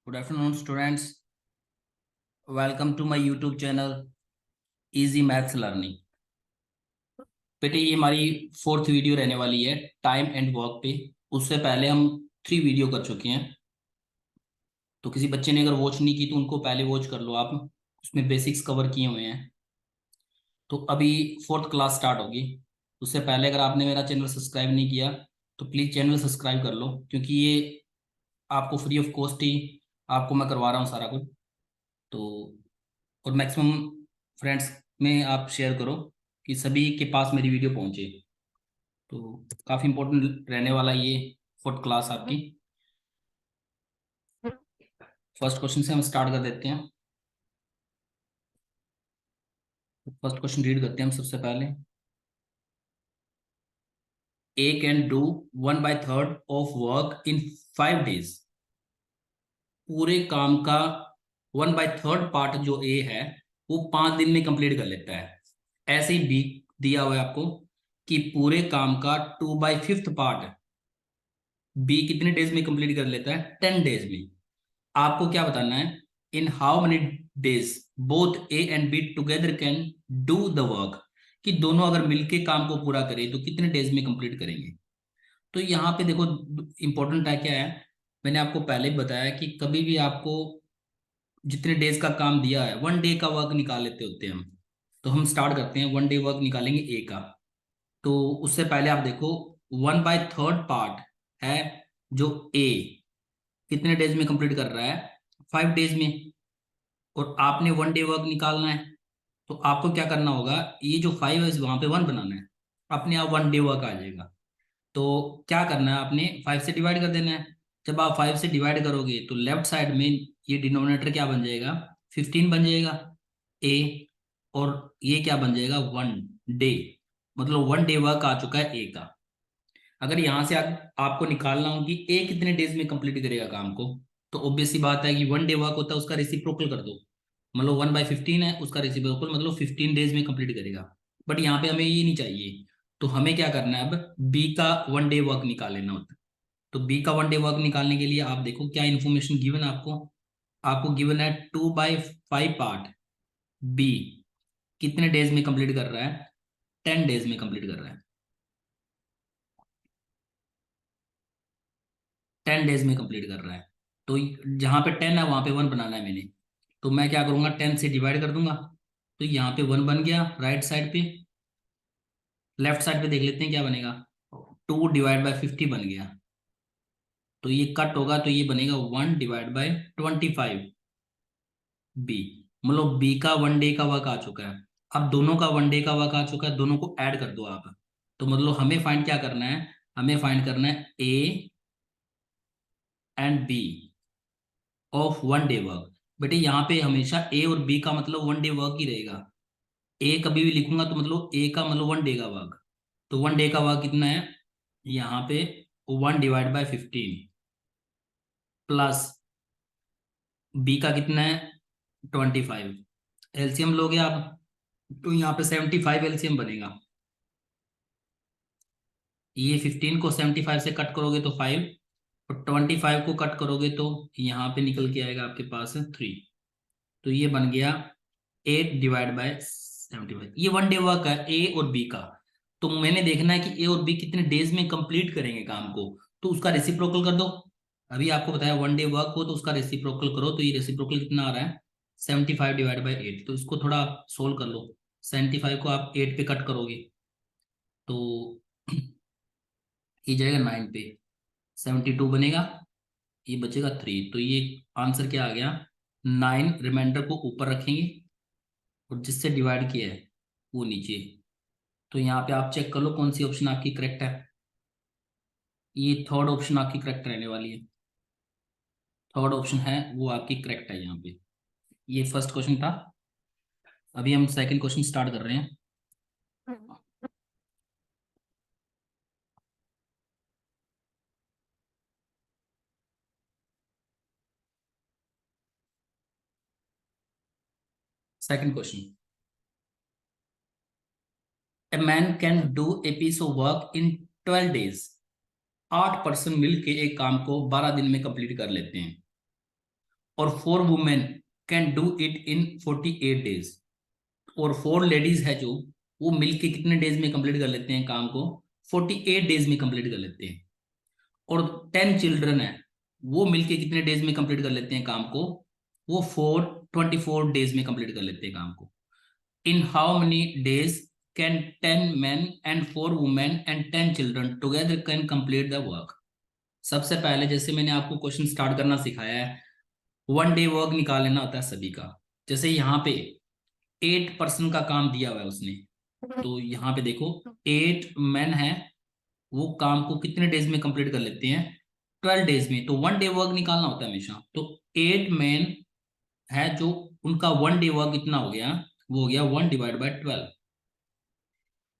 Good afternoon students. Welcome to my YouTube channel easy maths learning. बेटे ये हमारी fourth video रहने वाली है टाइम एंड वर्क पे। उससे पहले हम 3 वीडियो कर चुके हैं, तो किसी बच्चे ने अगर वॉच नहीं की तो उनको पहले वॉच कर लो आप। उसमें बेसिक्स कवर किए हुए हैं। तो अभी फोर्थ क्लास स्टार्ट होगी। उससे पहले अगर आपने मेरा चैनल सब्सक्राइब नहीं किया तो प्लीज़ चैनल सब्सक्राइब कर लो, क्योंकि ये आपको फ्री ऑफ कॉस्ट ही आपको मैं करवा रहा हूँ सारा कुछ। तो और मैक्सिमम फ्रेंड्स में आप शेयर करो कि सभी के पास मेरी वीडियो पहुंचे। तो काफ़ी इंपॉर्टेंट रहने वाला ये फोर्थ क्लास आपकी। फर्स्ट क्वेश्चन से हम स्टार्ट कर देते हैं। फर्स्ट क्वेश्चन रीड करते हैं हम सबसे पहले। A can do 1/3 of work in 5 days। पूरे काम का 1/3 पार्ट जो ए है वो 5 दिन में कंप्लीट कर लेता है। ऐसे ही बी दिया हुआ है आपको कि पूरे काम का 2/5 पार्ट बी कितने डेज में कंप्लीट कर लेता है, 10 डेज में। आपको क्या बताना है, in how many days both A and B together can do the work. कि दोनों अगर मिलके काम को पूरा करें तो कितने डेज में कंप्लीट करेंगे। तो यहाँ पे देखो इंपॉर्टेंट है क्या है, मैंने आपको पहले ही बताया कि कभी भी आपको जितने डेज का काम दिया है 1 डे का वर्क निकाल लेते होते हैं हम। तो हम स्टार्ट करते हैं, 1 डे वर्क निकालेंगे ए का। तो उससे पहले आप देखो 1/3 पार्ट है जो ए कितने डेज में कंप्लीट कर रहा है, 5 डेज में। और आपने 1 डे वर्क निकालना है, तो आपको क्या करना होगा, ये जो 5 है वहां पे 1 बनाना है, अपने आप 1 डे वर्क आ जाएगा। तो क्या करना है, आपने 5 से डिवाइड कर देना है। जब आप 5 से डिवाइड करोगे तो लेफ्ट साइड में ये डिनोमिनेटर क्या बन जाएगा, 15 बन जाएगा ए। और ये क्या बन जाएगा, 1 डे। मतलब 1 डे वर्क आ चुका है ए का। अगर यहां से आपको निकालना हो कि ए कितने डेज में कंप्लीट करेगा काम को, तो ऑब्वियस सी बात है कि 1 डे वर्क होता है उसका रेसिप्रोकल कर दो। मतलब 1/15 है उसका रेसिप्रोकल, मतलब 15 डेज में कंप्लीट करेगा। बट यहाँ पे हमें ये नहीं चाहिए। तो हमें क्या करना है, अब बी का 1 डे वर्क निकाल लेना होता है। तो बी का 1 डे वर्क निकालने के लिए आप देखो क्या इन्फॉर्मेशन गिवन है आपको। आपको गिवन है 2/5 पार्ट बी कितने डेज में कंप्लीट कर रहा है, 10 डेज में कंप्लीट कर रहा है। 10 डेज में कंप्लीट कर रहा है। तो जहां पे 10 है वहां पे 1 बनाना है मैंने। तो मैं क्या करूंगा, 10 से डिवाइड कर दूंगा। तो यहाँ पे 1 बन गया राइट साइड पे। लेफ्ट साइड पे देख लेते हैं क्या बनेगा, 2/50 बन गया। तो ये कट होगा तो ये बनेगा 1/25 बी। मतलब बी का 1 डे का वर्क आ चुका है। अब दोनों का 1 डे का वर्क आ चुका है, दोनों को ऐड कर दो आप। तो मतलब हमें फाइंड क्या करना है, हमें फाइंड करना है A and B of 1 day work. बेटे यहाँ पे हमेशा ए और बी का मतलब 1 डे वर्क ही रहेगा। ए कभी भी लिखूंगा तो मतलब ए का मतलब 1 डे का वर्क। तो 1 डे का वर्क कितना है, यहाँ पे 1/15 प्लस बी का कितना है 25। एलसीएम लोगे आप तो यहाँ पे 75 एलसीएम बनेगा। ये 15 को 75 से कट करोगे तो 5, और 25 को कट करोगे तो यहाँ पे निकल के आएगा आपके पास 3। तो ये बन गया 8/75। ये 1 डे वर्क है ए और बी का। तो मैंने देखना है कि ए और बी कितने डेज में कंप्लीट करेंगे काम को, तो उसका रेसिप्रोकल कर दो। अभी आपको बताया 1 डे वर्क हो तो उसका रेसिप्रोकल करो। तो ये रेसिप्रोकल कितना आ रहा है, 75/8। तो इसको थोड़ा सोल्व कर लो। 75 को आप 8 पे कट करोगे तो ये जाएगा 9 पे, 72 बनेगा। ये बचेगा 3। तो ये आंसर क्या आ गया, 9 रिमाइंडर को ऊपर रखेंगे और जिससे डिवाइड किया है वो नीचे। तो यहाँ पे आप चेक कर लो कौन सी ऑप्शन आपकी करेक्ट है। ये थर्ड ऑप्शन आपकी करेक्ट रहने वाली है। थर्ड ऑप्शन है वो आपकी करेक्ट है यहाँ पे। ये फर्स्ट क्वेश्चन था। अभी हम सेकंड क्वेश्चन स्टार्ट कर रहे हैं। Second question, a man can do a piece of work in 12 days. 8 person मिलके एक काम को 12 दिन में कंप्लीट कर लेते हैं। और 4 women can do it in 48 days. और 4 लेडीज है जो, वो मिलके कितने डेज में कंप्लीट कर लेते हैं काम को? 48 डेज में कंप्लीट कर लेते हैं। और 10 चिल्ड्रन है, वो मिलके कितने डेज में कंप्लीट कर लेते हैं काम को? वो 24 डेज में कंप्लीट कर लेते हैं काम को। In how many days can 10 men and 4 women and 10 children together can complete the work? सबसे पहले जैसे मैंने आपको क्वेश्चन स्टार्ट करना सिखाया है, 1 डे वर्क निकाल लेना होता है सभी का। जैसे यहाँ पे 8 पर्सन का काम दिया हुआ है उसने, तो यहाँ पे देखो 8 men है, वो काम को कितने डेज में कंप्लीट कर लेते हैं? 12 डेज में। तो 1 डे वर्क निकालना होता है हमेशा। तो 8 men है जो, उनका 1 डे वर्क कितना हो गया? वो हो गया 1/12।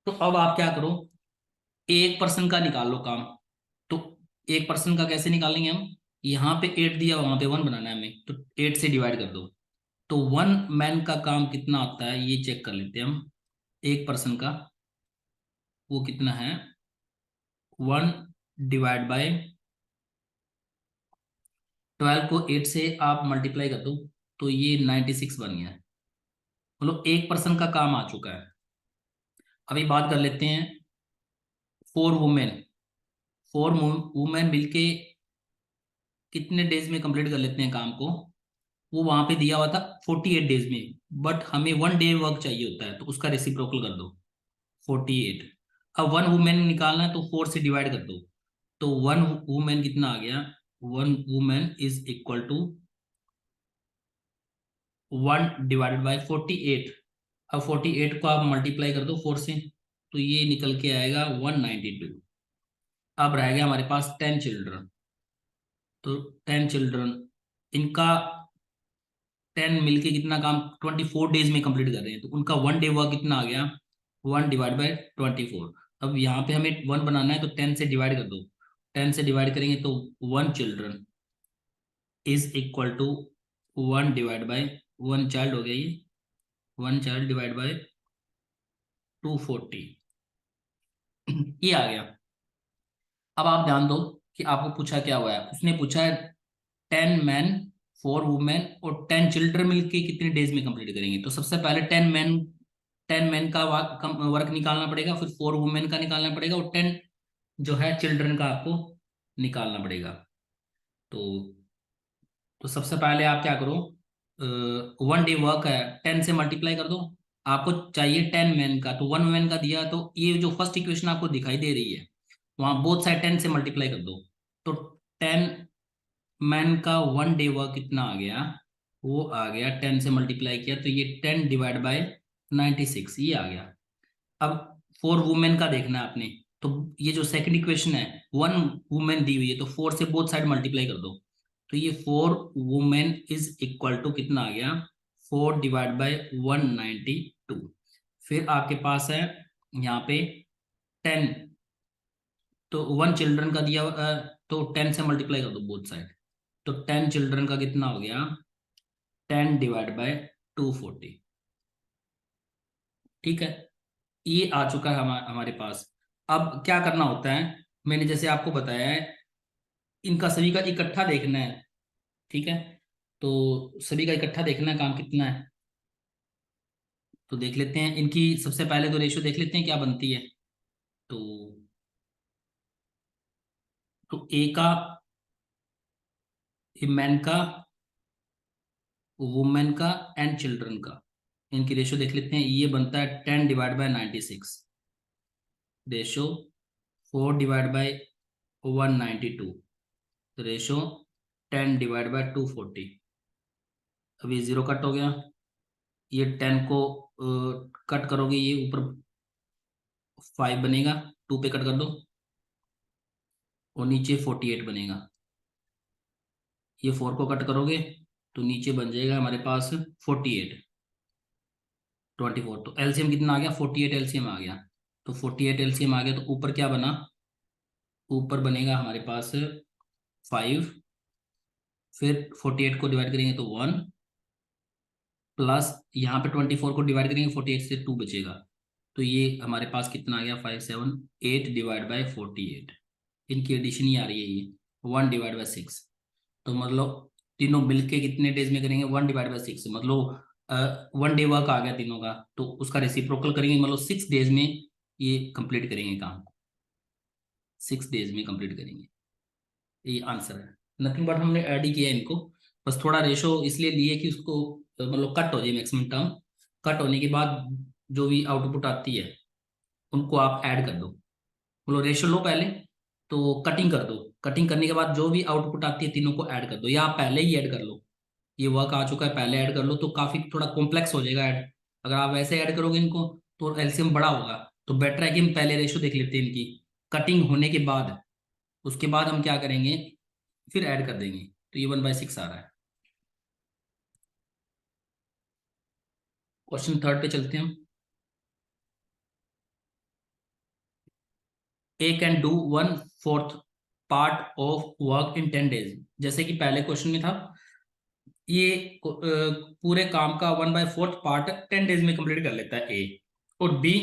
तो अब आप क्या करो, 1 पर्सन का निकाल लो काम। तो 1 पर्सन का कैसे निकालेंगे हम? यहाँ पे 8 दिया, वहां पे 1 बनाना है हमें, तो 8 से डिवाइड कर दो। तो 1 मैन का काम कितना होता है ये चेक कर लेते हैं हम। 1 पर्सन का वो कितना है? 1/12 को 8 से आप मल्टीप्लाई कर दो, तो ये 96 बन गया। मतलब 1 पर्सन का काम आ चुका है। अभी बात कर लेते हैं 4 वुमेन। 4 वुमेन मिलके कितने डेज में कंप्लीट कर लेते हैं काम को? वो वहां पे दिया हुआ था 48 डेज में, बट हमें 1 डे वर्क चाहिए होता है, तो उसका रेसिप्रोकल कर दो 48। अब 1 वुमेन निकालना है, तो 4 से डिवाइड कर दो। तो 1 वुमेन कितना आ गया? 1 वुमेन इज इक्वल टू 1/48। अब 48 को आप मल्टीप्लाई कर दो 4 से, तो ये निकल के आएगा 192। अब रह गया हमारे पास 10 चिल्ड्रन। तो 10 चिल्ड्रन, इनका 10 मिलके कितना काम 24 डेज में कंप्लीट कर रहे हैं, तो उनका 1 डे वर्क कितना आ गया? 1/24। अब यहाँ पे हमें 1 बनाना है, तो 10 से डिवाइड कर दो। 10 से डिवाइड करेंगे तो 1 children is equal to 1/1 child हो गया ये। 1 चाइल्ड डिवाइड बाय 240, ये आ गया। अब आप ध्यान दो कि आपको पूछा क्या हुआ है। उसने पूछा है 10 मैन, 4 वुमेन और 10 चिल्ड्रन मिलके कितने डेज में कंप्लीट करेंगे। तो सबसे पहले 10 मैन का वर्क निकालना पड़ेगा, फिर 4 वुमेन का निकालना पड़ेगा, और 10 जो है चिल्ड्रन का आपको निकालना पड़ेगा। तो सबसे पहले आप क्या करो, 1 डे वर्क है, 10 से मल्टीप्लाई कर दो। आपको चाहिए 10 मैन का, तो 1 मैन का दिया, तो ये जो फर्स्ट इक्वेशन आपको दिखाई दे रही है, वहां बोथ साइड 10 से मल्टीप्लाई कर दो। तो 10 मैन का 1 डे वर्क कितना आ गया? वो आ गया 10 से मल्टीप्लाई किया, तो ये 10/96 ये आ गया। अब 4 वुमेन का देखना है आपने, तो ये जो सेकंड इक्वेशन है, 1 वुमेन दी हुई है, तो 4 से बोथ साइड मल्टीप्लाई कर दो। तो ये 4 वुमेन इज इक्वल टू कितना आ गया? 4/192। फिर आपके पास है यहाँ पे 10, तो 1 चिल्ड्रन का दिया तो 10 से मल्टीप्लाई कर दो बोथ साइड। तो 10 चिल्ड्रन का कितना हो गया? 10/240। ठीक है, ये आ चुका है हमारे पास। अब क्या करना होता है, मैंने जैसे आपको बताया है, इनका सभी का इकट्ठा देखना है। ठीक है, तो सभी का इकट्ठा देखना है काम कितना है। तो देख लेते हैं इनकी, सबसे पहले तो रेशियो देख लेते हैं क्या बनती है। तो ए का, मैन का, वुमेन का एंड चिल्ड्रन का, इनकी रेशियो देख लेते हैं। ये बनता है 10/96। Ratio 4/192, ratio 10/240। अभी 0 कट हो गया। ये 10 को कट करोगे, ये ऊपर 5 बनेगा, 2 पे कट कर दो, और नीचे 48 बनेगा। ये 4 को कट करोगे तो नीचे बन जाएगा हमारे पास 48, 24। तो एलसीएम कितना आ गया? 48 एलसीएम आ गया। तो 48 एलसीएम आ गया, तो ऊपर क्या बना? ऊपर बनेगा हमारे पास 5, फिर 48 को डिवाइड करेंगे तो 1, प्लस यहाँ पे 24 को डिवाइड करेंगे 48 से 2 बचेगा। तो ये हमारे पास कितना आ गया? 578/48। इनकी एडिशन ही आ रही है ये 1/6। तो मतलब तीनों मिलके कितने डेज में करेंगे, 1/6, मतलब 1 डे वर्क आ गया तीनों का, तो उसका रेसिप्रोकल करेंगे, मतलब 6 डेज में ये कंप्लीट करेंगे काम, 6 डेज में कंप्लीट करेंगे। ये आंसर है, नथिंग बट हमने ऐड ही किया इनको, बस थोड़ा रेशो इसलिए लिए कि उसको मतलब कट हो जाए मैक्सिमम टर्म, कट होने के बाद जो भी आउटपुट आती है उनको आप ऐड कर दो, मतलब रेशो लो पहले, तो कटिंग कर दो, कटिंग करने के बाद जो भी आउटपुट आती है तीनों को ऐड कर दो, या आप पहले ही ऐड कर लो, ये वर्क आ चुका है पहले ऐड कर लो, तो काफी थोड़ा कॉम्प्लेक्स हो जाएगा ऐड, अगर आप वैसे ऐड करोगे इनको तो एलसीएम बड़ा होगा, तो बेटर है कि हम पहले रेशो देख लेते हैं इनकी, कटिंग होने के बाद, उसके बाद हम क्या करेंगे, फिर ऐड कर देंगे, तो ये 1/6 आ रहा है। क्वेश्चन थर्ड पे चलते हैं हम। A can do 1/4 part of work in 10 days, जैसे कि पहले क्वेश्चन में था, ये पूरे काम का 1/4 पार्ट 10 डेज में कंप्लीट कर लेता है ए, और बी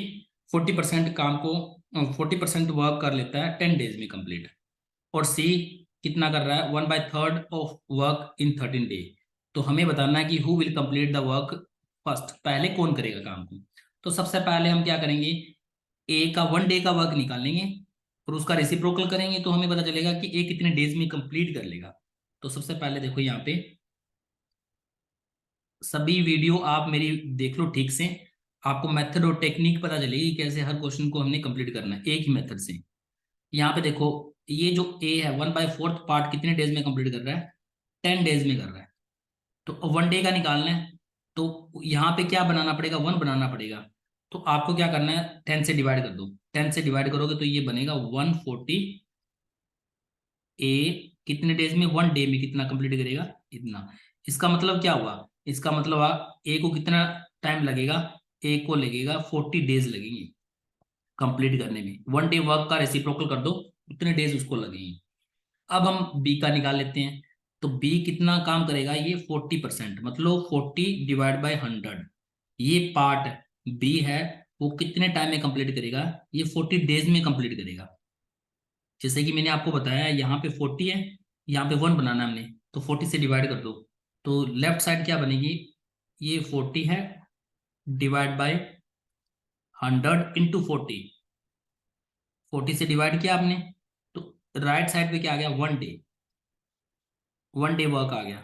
40% काम को 40% वर्क कर लेता है 10 डेज में कंप्लीट, और सी कितना कर रहा है, 1/3 ऑफ वर्क इन 13 डे। तो हमें बताना है कि who will complete the work first, पहले कौन करेगा काम को। तो सबसे पहले हम क्या करेंगे, ए का 1 डे का वर्क निकाल लेंगे और उसका रेसिप्रोकल करेंगे, तो हमें पता चलेगा कि ए कितने डेज में कंप्लीट कर लेगा। तो सबसे पहले देखो यहाँ पे सभी वीडियो आप मेरी देख लो ठीक से, आपको मेथड और टेक्निक पता चलेगी कैसे हर क्वेश्चन को हमने कंप्लीट करना है एक ही मेथड से। यहाँ पे देखो, ये जो ए है 1/4 पार्ट कितने डेज में कंप्लीट कर रहा है, 10 डेज में कर रहा है, तो 1 डे का निकालना है, तो यहाँ पे क्या बनाना पड़ेगा, 1 बनाना पड़ेगा, तो आपको क्या करना है, 10 से डिवाइड कर दो, 10 से डिवाइड करोगे तो ये बनेगा 140, ए कितने डेज में, 1 डे में कितना कंप्लीट करेगा, इतना। इसका मतलब क्या हुआ, इसका मतलब ए को कितना टाइम लगेगा, ए को लगेगा 40 डेज लगेंगे कंप्लीट करने में, 1 डे वर्क का रेसिप्रोकल कर दो, उतने डेज उसको लगेंगे। अब हम बी का निकाल लेते हैं, तो बी कितना काम करेगा, ये 40%, मतलब 40/100, ये पार्ट बी है, वो कितने टाइम में कंप्लीट करेगा, ये 40 डेज में कंप्लीट करेगा। जैसे कि मैंने आपको बताया यहाँ पे 40 है, यहाँ पे 1 बनाना है हमने, तो 40 से डिवाइड कर दो, तो लेफ्ट साइड क्या बनेगी, ये 40 है डिवाइड बाय 100 इंटू 40, 40 से डिवाइड किया आपने, तो राइट साइड पे क्या आ गया, 1 डे, 1 डे वर्क आ गया,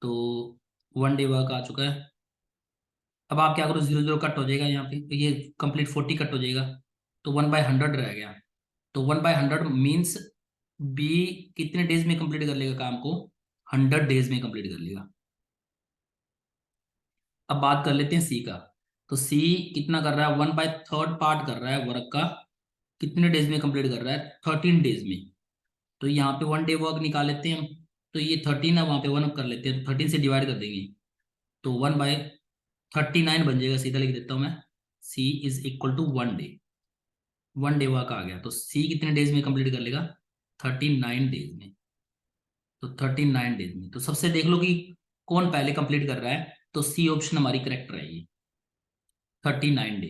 तो 1 डे वर्क आ चुका है। अब आप क्या करो, 0 0 कट हो जाएगा यहाँ पे, तो ये कंप्लीट 40 कट हो जाएगा, तो 1/100 रह गया, तो 1/100 मीन्स बी कितने डेज में कंप्लीट कर लेगा काम को, 100 डेज में कंप्लीट कर लेगा। अब बात कर लेते हैं सी का, तो सी कितना कर रहा है, 1/3 पार्ट कर रहा है वर्क का, कितने डेज में कंप्लीट कर रहा है, 13 डेज में। तो यहाँ पे 1 डे वर्क निकाल लेते हैं हम, तो ये 13 है, वहां पे 1 कर लेते हैं, तो 13 से डिवाइड कर देंगे, तो 1/39 बन जाएगा, सीधा लिख देता हूँ मैं, C is equal to 1 day, 1 day work आ गया, तो सी कितने डेज में कंप्लीट कर लेगा, 39 डेज में, तो 39 डेज में। तो सबसे देख लो कि कौन पहले कंप्लीट कर रहा है, तो सी ऑप्शन हमारी करेक्ट रहेगी, 39 डे।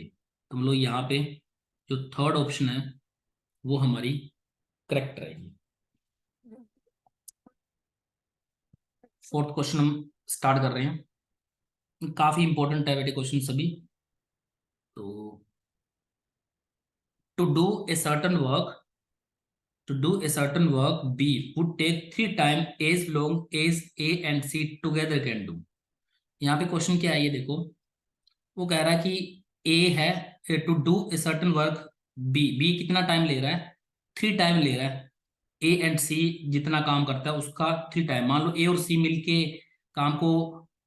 तो हम लोग यहाँ पे जो थर्ड ऑप्शन है वो हमारी करेक्ट रहेगी। फोर्थ क्वेश्चन हम स्टार्ट कर रहे हैं, काफी इंपॉर्टेंट है बेटे क्वेश्चन सभी। तो to do a certain work, to do a certain work B would take 3 times as long as A and C together can do। यहाँ पे क्वेश्चन क्या है ये देखो, वो कह रहा है कि ए है to do a certain work, B कितना टाइम ले रहा है, 3 टाइम ले रहा है, ए एंड सी जितना काम करता है उसका 3 टाइम, मान लो ए और सी मिलके काम को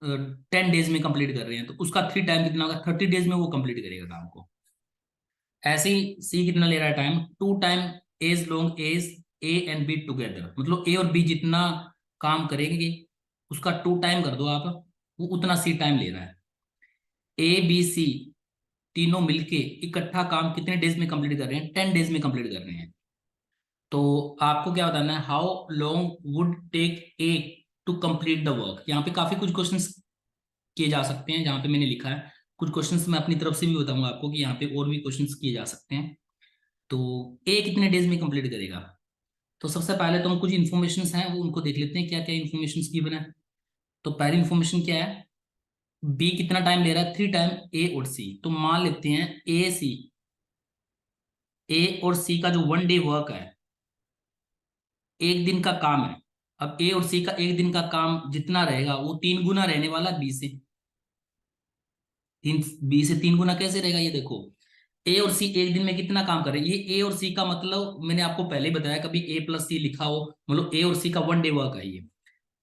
10 डेज में कंप्लीट कर रहे हैं, तो उसका 3 टाइम कितना होगा, 30 डेज में वो कंप्लीट करेगा काम को। ऐसे ही सी कितना ले रहा है time, 2 time as long as A and B together, मतलब ए और बी जितना काम करेंगे उसका 2 टाइम कर दो आप, वो उतना सी टाइम ले रहा है। ए बी सी तीनों मिलके इकट्ठा काम कितने डेज में कंप्लीट कर रहे हैं, 10 डेज में कंप्लीट कर रहे हैं। तो आपको क्या बताना है, how long would take A to complete the work. यहाँ पे काफी कुछ क्वेश्चंस किए जा सकते हैं, जहाँ पे मैंने लिखा है कुछ क्वेश्चंस मैं अपनी तरफ से भी बताऊंगा आपको कि यहाँ पे और भी क्वेश्चंस किए जा सकते हैं। तो ए कितने डेज में कंप्लीट करेगा, तो सबसे पहले तो हम कुछ इन्फॉर्मेशन हैं वो उनको देख लेते हैं, क्या क्या इन्फॉर्मेशन गिवन है। तो पहली इन्फॉर्मेशन क्या है, बी कितना टाइम ले रहा है, 3 टाइम ए और सी। तो मान लेते हैं ए और सी का जो 1 डे वर्क है, एक दिन का काम है। अब ए और सी का एक दिन का काम जितना रहेगा वो 3 गुना रहने वाला बी से। तीन, बी से 3 गुना कैसे रहेगा, ये देखो। ए और सी एक दिन में कितना काम कर रहे हैं, ये ए और सी का मतलब मैंने आपको पहले ही बताया, कभी ए प्लस सी लिखा हो, मतलब ए और सी का 1 डे वर्क है ये।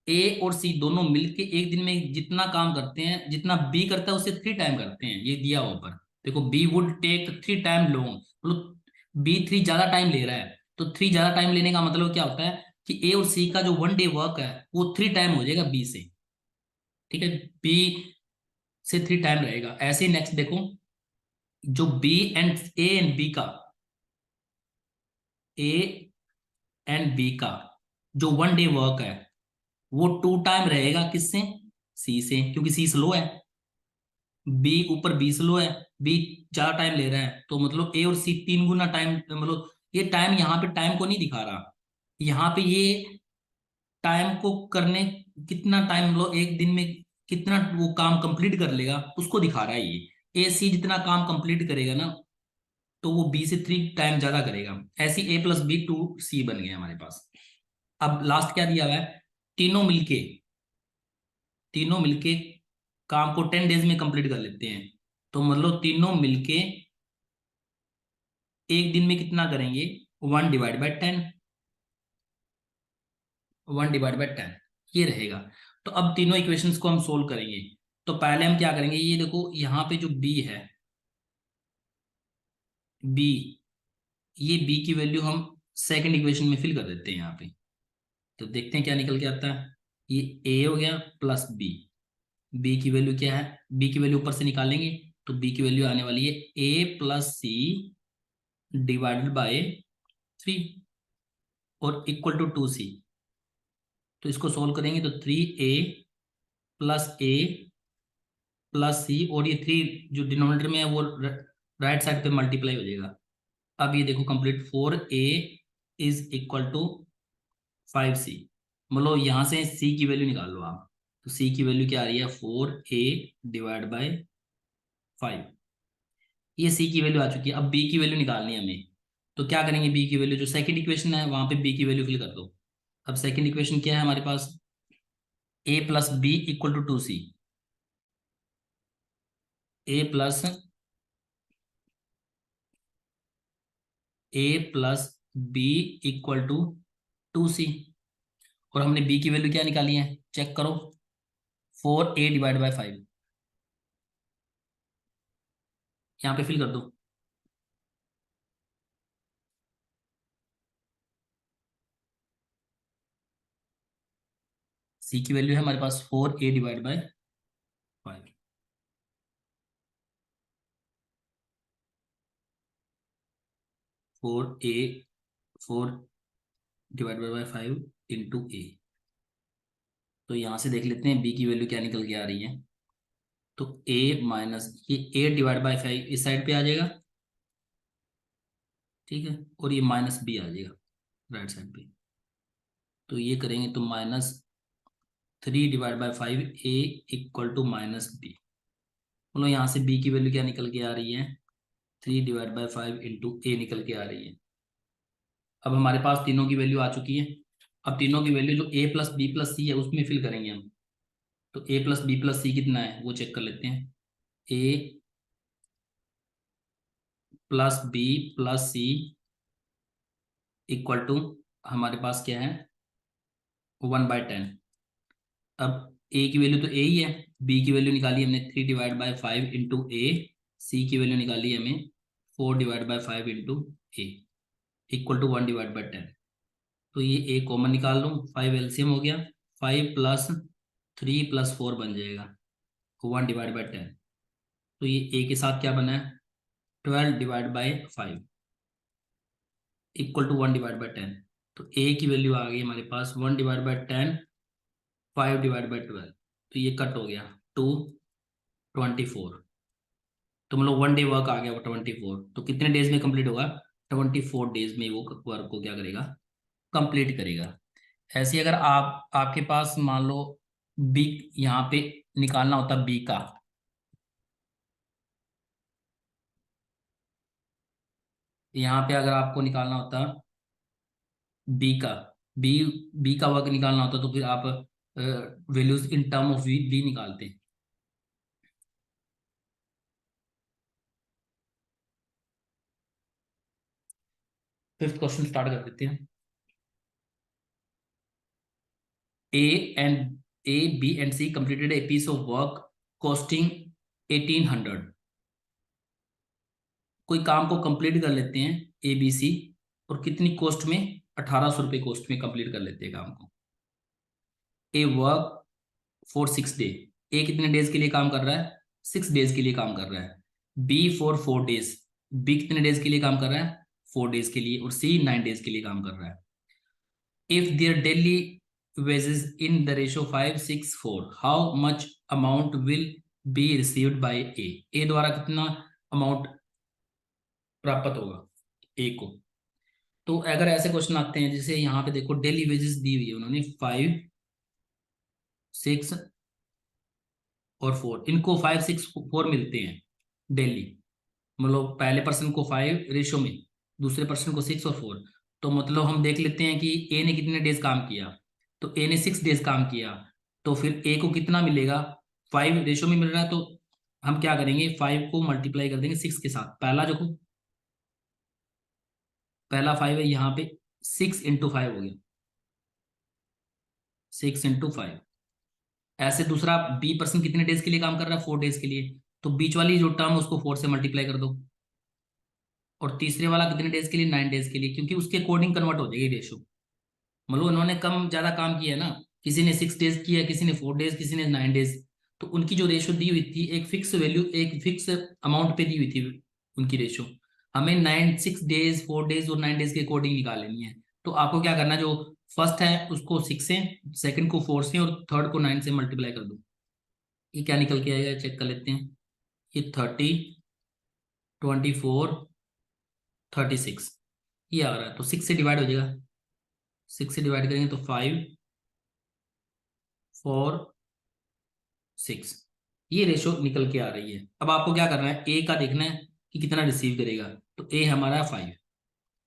ए और सी दोनों मिलके एक दिन में जितना काम करते हैं, जितना बी करता है उससे 3 टाइम करते हैं, ये दिया हुआ पर। देखो B would take 3 time long, मतलब बी 3 ज्यादा टाइम ले रहा है। तो 3 ज्यादा टाइम लेने का मतलब क्या होता है कि ए और सी का जो 1 डे वर्क है वो 3 टाइम हो जाएगा बी से। ठीक है, बी से 3 टाइम रहेगा। ऐसे ही नेक्स्ट देखो, जो B and A and B का, ए एंड बी का जो 1 डे वर्क है वो 2 टाइम रहेगा किससे, सी से, क्योंकि सी स्लो है। बी ऊपर बी स्लो है, बी ज्यादा टाइम ले रहा है, तो मतलब ए और सी 3 गुना टाइम, मतलब ये टाइम यहाँ पे टाइम को नहीं दिखा रहा, यहाँ पे ये टाइम को करने, कितना टाइम, मतलब एक दिन में कितना वो काम कंप्लीट कर लेगा उसको दिखा रहा है ये। ए सी जितना काम कंप्लीट करेगा ना, तो वो बी से 3 टाइम ज्यादा करेगा। ऐसी ए प्लस बी 2 सी बन गया हमारे पास। अब लास्ट क्या दिया हुआ है, तीनों मिलके तीनों मिलके काम को 10 डेज में कंप्लीट कर लेते हैं। तो मतलब तीनों मिलके एक दिन में कितना करेंगे, 1/10, 1/10 ये रहेगा। तो अब तीनों इक्वेशंस को हम सोल्व करेंगे। तो पहले हम क्या करेंगे, ये देखो यहाँ पे जो बी है, बी, ये बी की वैल्यू हम सेकंड इक्वेशन में फिल कर देते हैं यहाँ पे। तो देखते हैं क्या निकल के आता है। ये ए हो गया प्लस बी, बी की वैल्यू क्या है, बी की वैल्यू ऊपर से निकालेंगे, तो बी की वैल्यू आने वाली है ए प्लस सी डिवाइडेड बाय 3 और इक्वल टू 2 सी। तो इसको सोल्व करेंगे तो 3a प्लस सी, और ये 3 जो डिनोमिनेटर में है वो राइट साइड पे मल्टीप्लाई हो जाएगा। अब ये देखो complete, 4a is equal to 5c। मतलब यहाँ से c की वैल्यू निकाल लो आप। तो c की वैल्यू क्या आ रही है, 4a/5। ये c की वैल्यू आ चुकी है। अब b की वैल्यू निकालनी है हमें। तो क्या करेंगे, b की वैल्यू जो सेकंड इक्वेशन है वहां पे b की वैल्यू फिल कर दो। अब सेकंड इक्वेशन क्या है हमारे पास, a plus B equal to 2c, A plus B equal to 2c। और हमने b की वैल्यू क्या निकाली है, चेक करो, 4a/5। यहाँ पे फिल कर दो। c की वैल्यू है हमारे पास 4a/5। 4/5 इंटू ए। तो यहाँ से देख लेते हैं b की वैल्यू क्या निकल के आ रही है। तो a माइनस ये 8/5 इस साइड पे आ जाएगा, ठीक है, और ये माइनस b आ जाएगा राइट साइड पे। तो ये करेंगे तो -3/5 a इक्वल टू -b। मतलब यहाँ से b की वैल्यू क्या निकल के आ रही है, 3/5 इंटू ए निकल के आ रही है। अब हमारे पास तीनों की वैल्यू आ चुकी है। अब तीनों की वैल्यू जो a plus B plus C है उसमें फिल करेंगे हम। तो a plus B plus C कितना है वो चेक कर लेते हैं। a plus B plus C equal to, हमारे पास क्या है, 1/10। अब a की वैल्यू तो a ही है, b की वैल्यू निकाली हमने 3/5 इंटू ए, सी की वैल्यू निकाली हमें 4/5 इंटू ए इक्वल टू 1/10। तो ये ए कॉमन निकाल लूँ, 5 एलसीएम हो गया, 5 प्लस 3 प्लस 4 बन जाएगा 1/10। तो ये ए के साथ क्या बना है, 12/5 इक्वल टू 1/10। तो ए की वैल्यू आ गई हमारे पास 1/10, 5/12। तो ये कट हो गया 2/24। तो मतलब 1 डे वर्क आ गया वो 24। तो कितने डेज में कंप्लीट होगा, 24 डेज में वो वर्क को क्या करेगा, कंप्लीट करेगा। ऐसे अगर आपके पास मान लो बी यहाँ पे निकालना होता बी का, यहाँ पे अगर आपको निकालना होता बी का, बी बी का वर्क निकालना होता तो फिर आप values in term of B निकालते हैं। फिफ्थ क्वेश्चन स्टार्ट कर देते हैं। A and B and C completed a piece of work costing 1800। कोई काम को कंप्लीट कर लेते हैं ए बी सी, और कितनी कॉस्ट में, 1800 रुपये कॉस्ट में कंप्लीट कर लेते हैं काम को। ए वर्क फॉर 6 डे, ए कितने डेज के लिए काम कर रहा है, 6 डेज के लिए काम कर रहा है। बी फॉर 4 डेज, बी कितने डेज के लिए काम कर रहा है, 4 डेज के लिए। और सी 9 डेज के लिए काम कर रहा है। If their daily wages in the ratio 5 6 4, how much amount will be received by A द्वारा कितना अमाउंट प्राप्त होगा ए को। तो अगर ऐसे क्वेश्चन आते हैं, जैसे यहाँ पे देखो डेली वेजेस दी हुई है उन्होंने 5 6 और 4, इनको 5 6 4 मिलते हैं डेली। मतलब पहले पर्सन को 5 रेशो में, दूसरे पर्सन को 6 और 4। तो मतलब हम देख लेते हैं कि ए ने कितने डेज काम किया, तो ए ने 6 डेज काम किया, तो फिर ए को कितना मिलेगा, 5 रेशो में मिल रहा है। तो हम क्या करेंगे, 5 को मल्टीप्लाई कर देंगे 6 के साथ। पहला 5 है यहाँ पे, 6 × 5 हो गया, 6 × 5। ऐसे दूसरा बी पर्सन कितने डेज के लिए काम कर रहा है, 4 डेज के लिए, तो बीच वाली जो टर्म उसको 4 से मल्टीप्लाई कर दो। और तीसरे वाला कितने डेज के लिए, 9 डेज के लिए, क्योंकि उसके अकॉर्डिंग कन्वर्ट हो जाएगी रेशो। मतलब उन्होंने कम ज्यादा काम किया है ना, किसी ने 6 डेज किया, किसी ने 4 डेज, किसी ने 9 डेज। तो उनकी जो रेशो दी हुई थी, एक फिक्स वैल्यू, एक फिक्स अमाउंट पे दी हुई थी उनकी रेशो। हमें 6 डेज 4 डेज और 9 डेज के अकॉर्डिंग निकाल लेनी है। तो आपको क्या करना है, जो फर्स्ट है उसको 6 से, सेकंड को 4 से, और थर्ड को 9 से मल्टीप्लाई कर दो। ये क्या निकल के आएगा, चेक कर लेते हैं। ये 30 24 36 ये आ रहा है, तो 6 से डिवाइड हो जाएगा। 6 से डिवाइड करेंगे तो 5 4 6, ये रेशो निकल के आ रही है। अब आपको क्या करना है, ए का देखना है कि कितना रिसीव करेगा। तो ए हमारा है 5,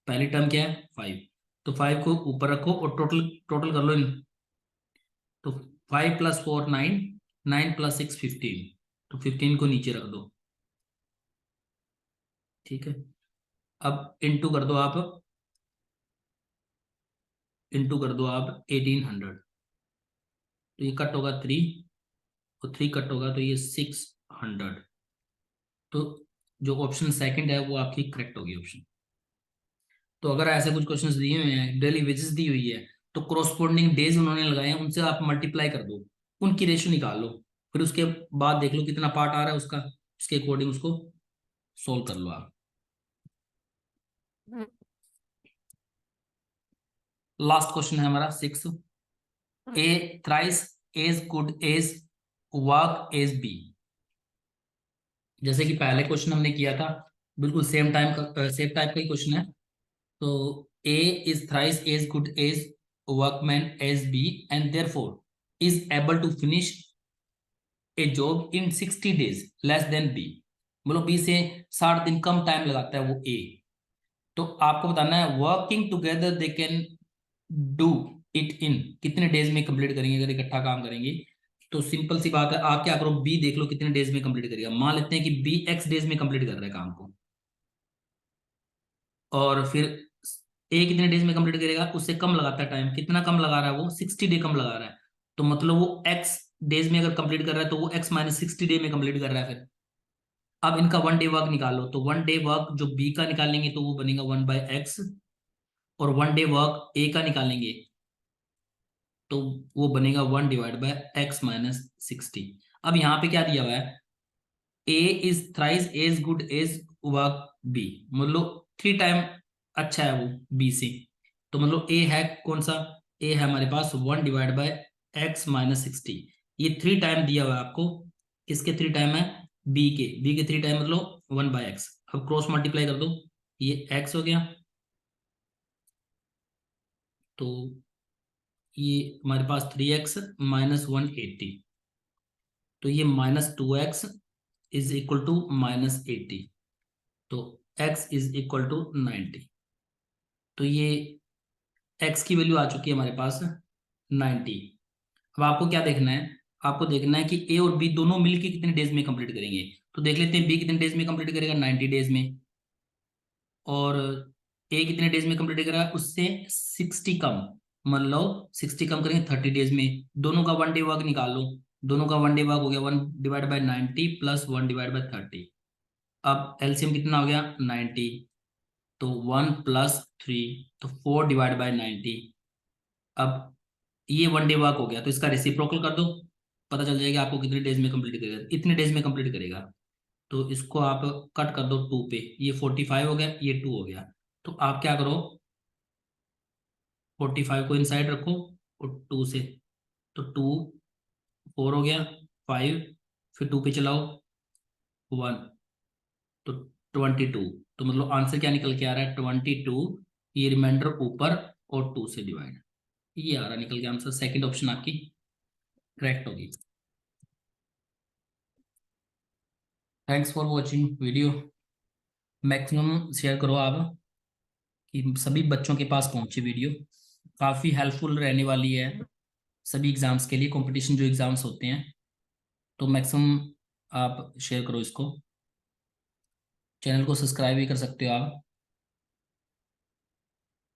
पहली टर्म क्या है 5, तो 5 को ऊपर रखो और टोटल टोटल कर लो तो 5 + 4 9, 9 + 6 15, तो 15 को नीचे रख दो। ठीक है, अब इंटू कर दो आप, 1800। तो ये कट होगा 3, और 3 कट होगा तो ये 600। तो जो ऑप्शन सेकंड है वो आपकी करेक्ट होगी ऑप्शन। तो अगर ऐसे कुछ क्वेश्चंस दिए हुए हैं, डेली वेजेस दी हुई है, तो कोरोस्पोंडिंग डेज उन्होंने लगाए हैं, उनसे आप मल्टीप्लाई कर दो, उनकी रेशो निकाल लो। फिर उसके बाद देख लो कितना पार्ट आ रहा है उसका, उसके अकॉर्डिंग उसको सोल्व कर लो आप। लास्ट क्वेश्चन है हमारा 6, A thrice as good as work as B. जैसे कि पहले क्वेश्चन हमने किया था, बिल्कुल सेम टाइप का ही क्वेश्चन है। तो A is thrice as good as workman as B and therefore is able to finish a job in 60 days less than B. मतलब बी से 60 दिन कम टाइम लगाता है वो ए। तो आपको बताना है working together they can do it in कितने डेज में कंप्लीट करेंगे, अगर इकट्ठा काम करेंगे। तो सिंपल सी बात है, आप क्या करो, बी देख लो कितने डेज में कंप्लीट करेगा। मान लेते हैं कि बी x डेज में कंप्लीट कर रहा है काम को, और फिर ए कितने डेज में कंप्लीट करेगा, उससे कम लगाता है टाइम। कितना कम लगा रहा है वो, 60 डे कम लगा रहा है। तो मतलब वो x डेज में अगर कंप्लीट कर रहा है, तो वो x - 60 डे में कंप्लीट कर रहा है। फिर अब इनका 1 डे वर्क निकालो, तो 1 डे वर्क जो बी का निकालेंगे तो वो बनेगा 1/x, और 1 डे वर्क ए का निकालेंगे तो वो बनेगा 1/x - 60। अब यहाँ पे क्या दिया हुआ है, A is thrice as good as work B, मतलब 3 टाइम अच्छा है वो बी से। तो मतलब ए है कौन सा, ए है हमारे पास 1/x - 60। ये 3 टाइम दिया हुआ है आपको। किसके 3 टाइम है, बी के 3 टाइम, मतलब 1/x। अब क्रॉस मल्टीप्लाई कर दो, ये x हो गया, तो ये हमारे पास 3x माइनस 180, तो ये -2x इज इक्वल टू -80, तो x इज इक्वल टू 90। तो ये x की वैल्यू आ चुकी है हमारे पास 90। अब आपको क्या देखना है, आपको देखना है कि ए और बी दोनों मिलके कितने डेज में कंप्लीट करेंगे। तो देख लेते हैं बी कितने डेज में कंप्लीट करेगा, 90 डेज में। और ए कितने डेज में कंप्लीट करेगा, उससे 60 कम, मतलब 60 कम करेंगे 30 डेज में। दोनों का वन डे वर्क निकाल लो, दोनों का वन डे वर्क हो गया 1/90 प्लस 1/30। अब एलसीएम कितना हो गया 90, तो 1 + 3, तो 4/90। अब ये वन डे वर्क हो गया, तो इसका रेसिप्रोकल कर दो, पता चल जाएगा आपको कितने डेज में कंप्लीट करेगा, इतने डेज में कंप्लीट करेगा। तो इसको आप कट कर दो 2 पे, ये 45 हो गया, ये 2 हो गया। तो आप क्या करो, 45 को इनसाइड रखो और 2 से, तो 2 4 हो गया, 5, फिर 2 पे चलाओ 1, तो 22। तो मतलब आंसर क्या निकल के आ रहा है 22। ये रिमाइंडर ऊपर और 2 से डिवाइड, ये आ रहा निकल के आंसर। सेकंड ऑप्शन आपकी करेक्ट होगी। Thanks for watching video. Maximum share करो आप कि सभी बच्चों के पास पहुंचे वीडियो, काफ़ी हेल्पफुल रहने वाली है सभी एग्जाम्स के लिए, कंपटीशन जो एग्जाम्स होते हैं। तो मैक्सिमम आप शेयर करो इसको, चैनल को सब्सक्राइब भी कर सकते हो आप।